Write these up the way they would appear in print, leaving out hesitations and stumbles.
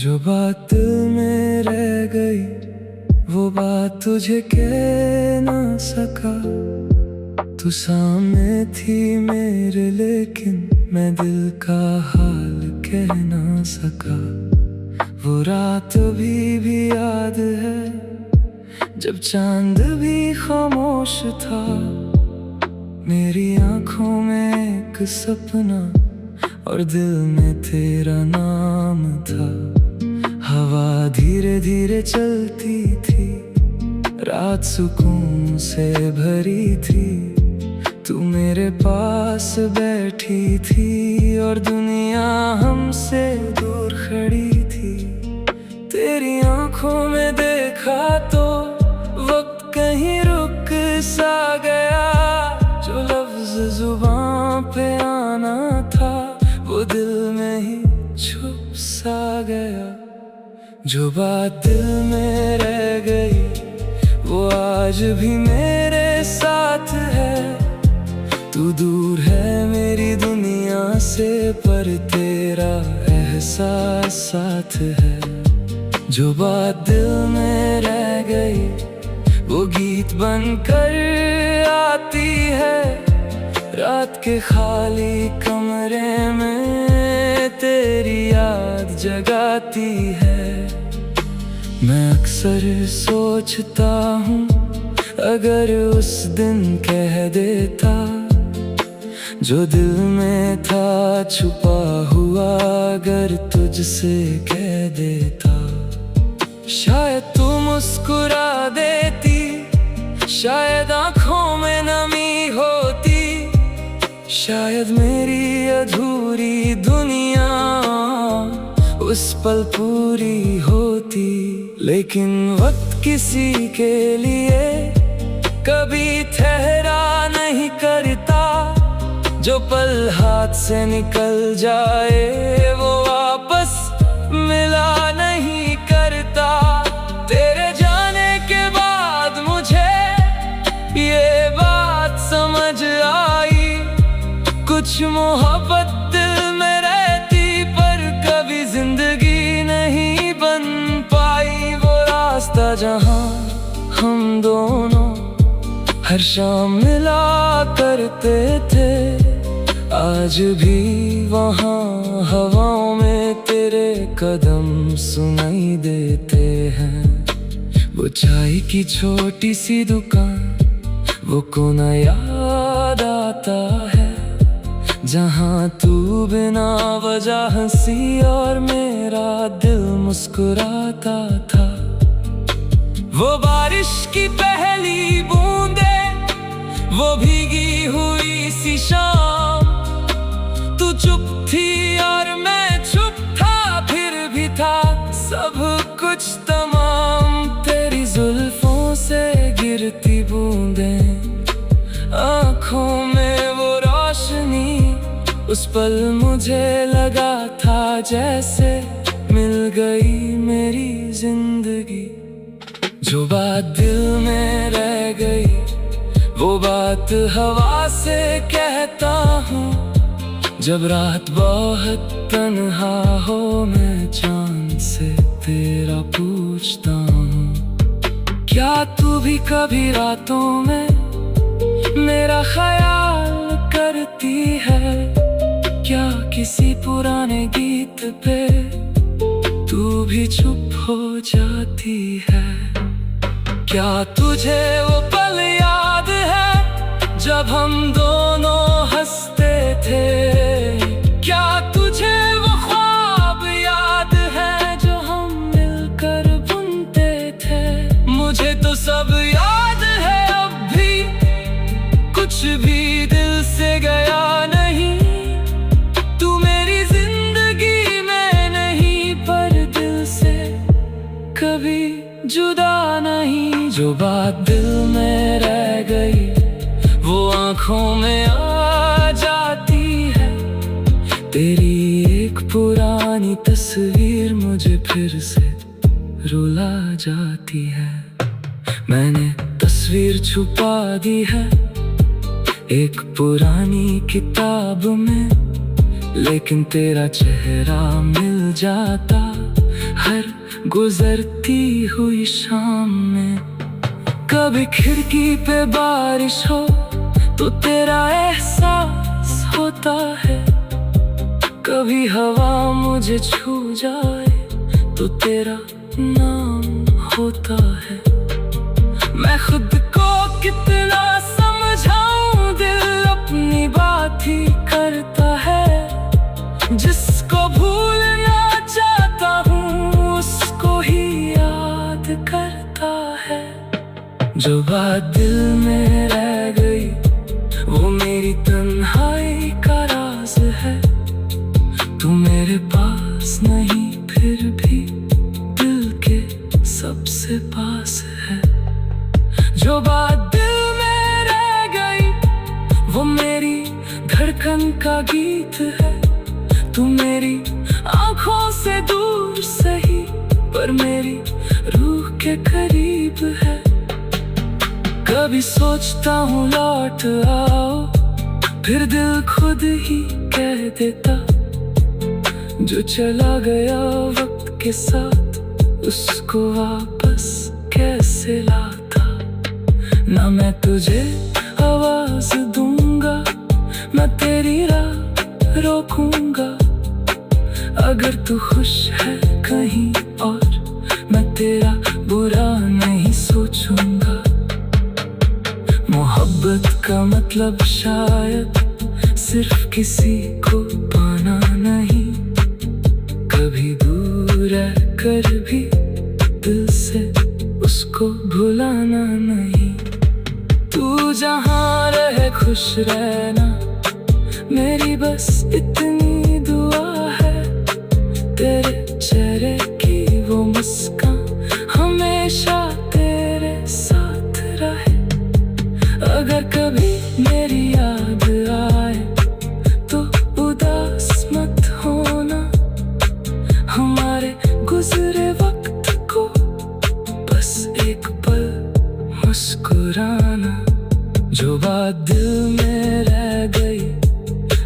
जो बात दिल में रह गई वो बात तुझे कह ना सका। तू सामने थी मेरे लेकिन मैं दिल का हाल कह ना सका। वो रात भी याद है जब चांद भी खामोश था। मेरी आंखों में एक सपना और दिल में तेरा नाम था। हवा धीरे धीरे चलती थी, रात सुकून से भरी थी। तू मेरे पास बैठी थी और दुनिया हमसे दूर खड़ी थी। तेरी आंखों में देखा तो वक्त कहीं रुक सा गया। जो लफ्ज जुबान पे आना था वो दिल में ही छुप सा गया। जो बात दिल में रह गई वो आज भी मेरे साथ है। तू दूर है मेरी दुनिया से पर तेरा एहसास साथ है। जो बात दिल में रह गई वो गीत बनकर आती है। रात के खाली कमरे में तेरी याद जगाती है। मैं अक्सर सोचता हूँ अगर उस दिन कह देता जो दिल में था छुपा हुआ, अगर तुझसे कह देता शायद तू मुस्कुरा देती, शायद आँखों में नमी होती, शायद मेरी अधूरी दुनिया उस पल पूरी होती। लेकिन वक्त किसी के लिए कभी ठहरा नहीं करता। जो पल हाथ से निकल जाए वो वापस मिला नहीं करता। तेरे जाने के बाद मुझे ये बात समझ आई, कुछ मोहब्बत दिल में रहती पर कभी जिंदगी नहीं बन पाई। वो रास्ता जहाँ हम दोनों हर शाम मिला करते थे, आज भी वहाँ हवाओं में तेरे कदम सुनाई देते हैं। वो चाय की छोटी सी दुकान, वो कोना याद आता है जहाँ तू बिना वजह हंसी और मेरा दिल मुस्कुराता था। वो बारिश की पहली बूंदे, वो भीगी हुई सी शाम। तू चुप थी और मैं चुप था, फिर भी था सब कुछ तमाम। तेरी जुल्फों से गिरती बूंदें, आँखों में वो रोशनी, उस पल मुझे लगा था जैसे मिल गई मेरी जिंदगी। जो बात दिल में रह गई वो बात हवा से कहता हूँ। जब रात बहुत तन्हा हो मैं चांद से तेरा पूछता हूँ, क्या तू भी कभी रातों में मेरा ख्याल करती है? क्या किसी पुराने गीत पे तू भी चुप हो जाती है? क्या तुझे वो पल याद है जब हम दोनों हंसते थे? क्या तुझे वो ख्वाब याद है जो हम मिलकर बुनते थे? मुझे तो सब याद है, अब भी कुछ भी दिल से गया नहीं। तू मेरी जिंदगी में नहीं पर दिल से कभी जुदा नहीं। जो बात दिल में रह गई वो आँखों में आ जाती है। तेरी एक पुरानी तस्वीर मुझे फिर से रुला जाती है। मैंने तस्वीर छुपा दी है एक पुरानी किताब में, लेकिन तेरा चेहरा मिल जाता गुजरती हुई शाम में। कभी खिड़की पे बारिश हो तो तेरा एहसास होता है, कभी हवा मुझे छू जाए तो तेरा नाम होता है। मैं खुद को कितना समझाऊं, दिल अपनी बात ही करता है। जिसको भूलना चाहता हूँ उसको ही याद करता है। जो बात दिल में रह गई वो मेरी तन्हाई का राज है। तू मेरे पास नहीं फिर भी दिल के सबसे पास है। जो बात दिल में रह गई वो मेरी धड़कन का गीत है। तू मेरी आंखों से दूर सही पर मेरी रूह के करीब है। कभी सोचता हूँ लौट आओ, फिर दिल खुद ही कह देता जो चला गया वक्त के साथ उसको वापस कैसे लाता। ना मैं तुझे आवाज दूंगा, मैं तेरी राह रोकूंगा। अगर तू खुश है कहीं और मैं तेरा बुरा नहीं सोचूंगा। मोहब्बत का मतलब शायद सिर्फ किसी को पाना नहीं, कभी दूर रह कर भी दिल से उसको भुलाना नहीं। तू जहाँ रहे खुश रहना, मेरी बस इतनी दुआ है। तेरे चेहरे की वो मुस्कान हमेशा तेरे साथ रहे। अगर कभी मेरी याद आए तो उदास मत होना, हमारे गुजरे वक्त को बस एक पल मुस्कुराना। जो बात दिल में रह गई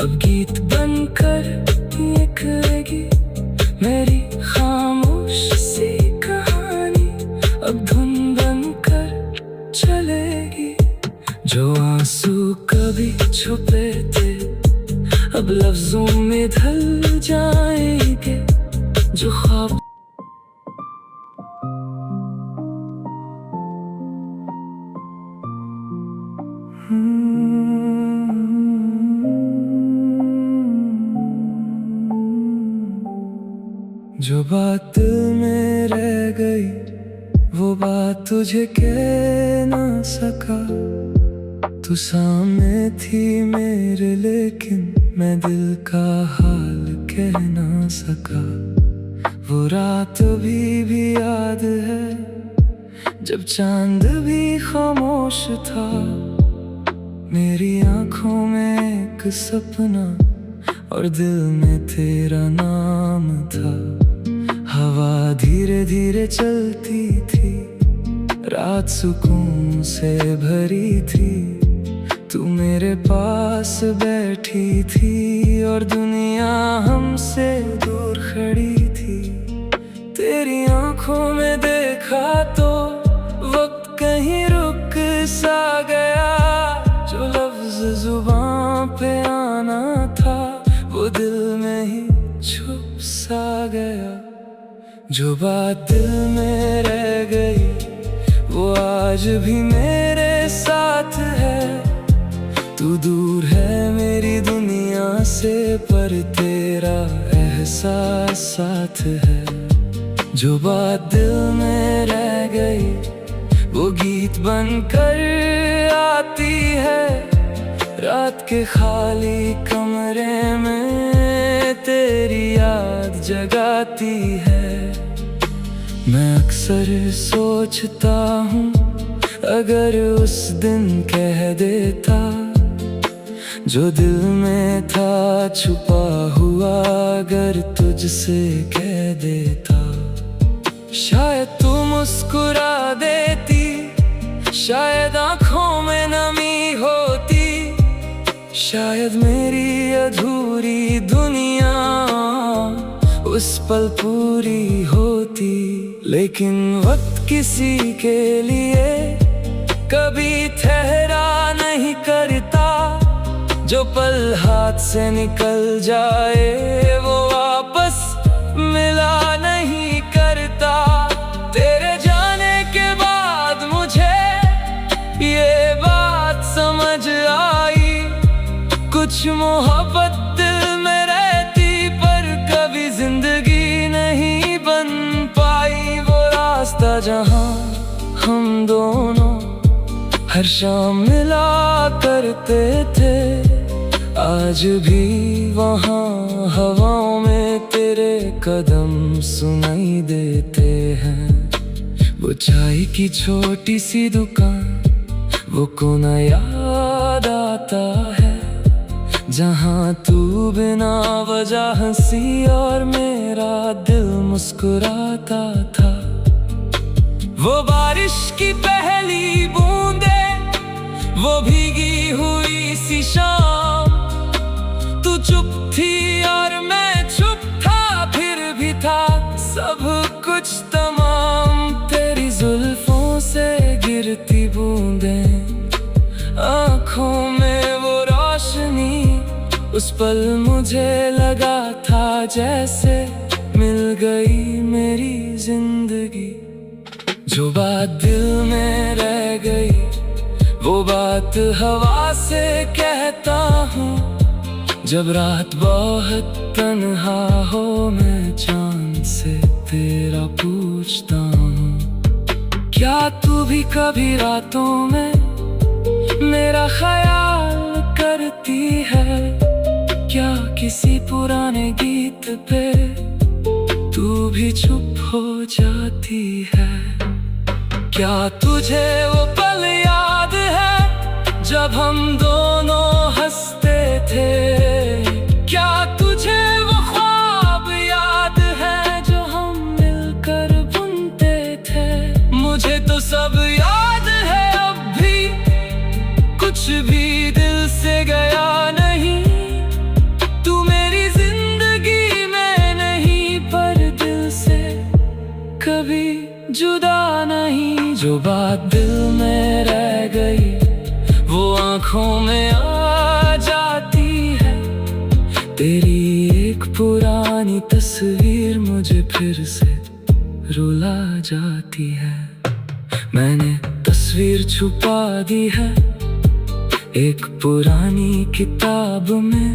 अब गीत बनकर निकलेगी, मेरी खामोश सी कहानी अब धुन बनकर चलेगी। जो आंसू कभी छुपे थे अब लफ्जों में ढल जाएंगे। जो ख्वाब जो बात दिल में रह गई वो बात तुझे कह ना सका। तू सामने थी मेरे लेकिन मैं दिल का हाल कह ना सका। वो रात भी याद है जब चांद भी खामोश था। मेरी आंखों में एक सपना और दिल में तेरा नाम था। हवा धीरे धीरे चलती थी, रात सुकून से भरी थी। तू मेरे पास बैठी थी और दुनिया हमसे दूर खड़ी थी। तेरी आंखों में देखा तो वक्त कहीं रुक सा गया। जो लफ्ज जुबान पे आना था वो दिल में ही छुप सा गया। जो बात दिल में रह गई वो आज भी मेरे साथ है। तू दूर है मेरी दुनिया से पर तेरा एहसास साथ है। जो बात दिल में रह गई वो गीत बनकर आती है। रात के खाली कमरे में तेरी याद जगाती है। मैं अक्सर सोचता हूँ अगर उस दिन कह देता जो दिल में था छुपा हुआ, अगर तुझसे कह देता शायद तू मुस्कुरा देती, शायद आँखों में नमी होती, शायद मेरी अधूरी दुनिया उस पल पूरी होती। लेकिन वक्त किसी के लिए कभी ठहरा नहीं करता। जो पल हाथ से निकल जाए वो वापस मिला नहीं करता। तेरे जाने के बाद मुझे ये बात समझ आई, कुछ मोहब्बत दिल में रहती पर कभी जिंदगी नहीं बन पाई। वो रास्ता जहाँ हम दोनों हर शाम मिला करते थे, आज भी वहाँ हवाओं में तेरे कदम सुनाई देते हैं। वो चाय की छोटी सी दुकान, वो कोना याद आता है जहाँ तू बिना वजह हंसी और मेरा दिल मुस्कुराता था। वो बारिश की पहली बूंदे, वो भीगी हुई सी शाम, तू चुप थी और मैं चुप था, फिर भी था सब कुछ तमाम। तेरी जुल्फों से गिरती बूंदें, आँखों में वो रोशनी, उस पल मुझे लगा था जैसे मिल गई मेरी जिंदगी। जो बात दिल में रह गई वो बात हवा से कहता हूँ। जब रात बहुत तन्हा हो मैं चांद से तेरा पूछता हूँ, क्या तू भी कभी रातों में मेरा ख्याल करती है? क्या किसी पुराने गीत पे तू भी चुप हो जाती है? क्या तुझे वो पल याद है जब हम दोनों हंसते थे? क्या तुझे वो ख्वाब याद है जो हम मिलकर बुनते थे? मुझे तो सब याद है, अब भी कुछ भी दिल से गया नहीं। तू मेरी जिंदगी में नहीं पर दिल से कभी जुदा नहीं। जो बात दिल में रह गई वो आँखों में आ जाती है। तेरी एक पुरानी तस्वीर मुझे फिर से रुला जाती है। मैंने तस्वीर छुपा दी है एक पुरानी किताब में,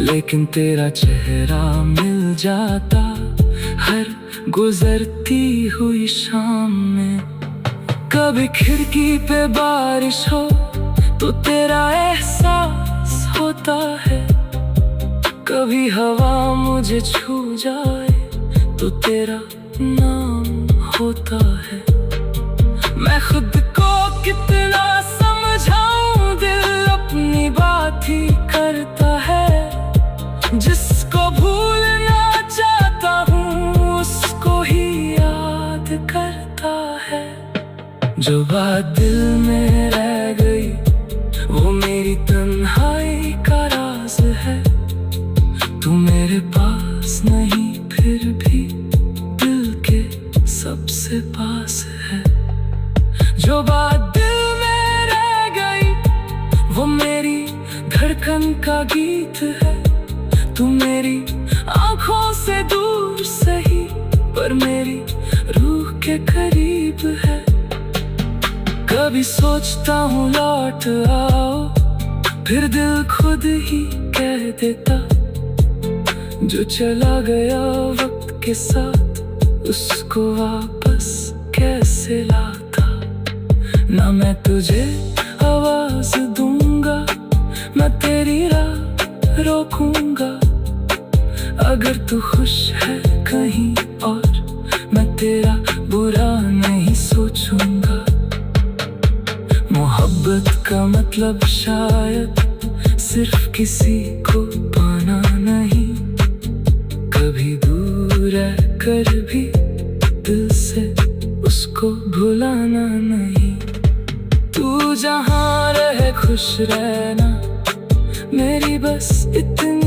लेकिन तेरा चेहरा मिल जाता हर गुजरती हुई शाम में। कभी खिड़की पे बारिश हो तो तेरा एहसास होता है, कभी हवा मुझे छू जाए तो तेरा नाम होता है। मैं खुद को कितना समझाऊं, दिल अपनी बात ही करता है। जिसको भूलना चाहता हूँ उसको ही याद करता है। जो बात दिल में रह गई वो मेरी तन्हाई का राज है। तू मेरे पास नहीं फिर भी दिल के सबसे पास है। जो बात दिल में रह गई वो मेरी धड़कन का गीत है। तू मेरी आँखों से दूर सही पर मेरी रूह के करीब है। कभी सोचता हूँ लौट आओ, फिर दिल खुद ही कह देता जो चला गया वक्त के साथ उसको वापस कैसे लाता। ना मैं तुझे आवाज दूंगा, मैं तेरी राह रोकूंगा। अगर तू खुश है कहीं और मैं तेरा बुरा नहीं सोचूंगा। मोहब्बत का मतलब शायद सिर्फ किसी को पाना नहीं, कभी दूर रह कर भी दिल से उसको भुलाना नहीं। तू जहाँ रहे खुश रहना, मेरी बस इतनी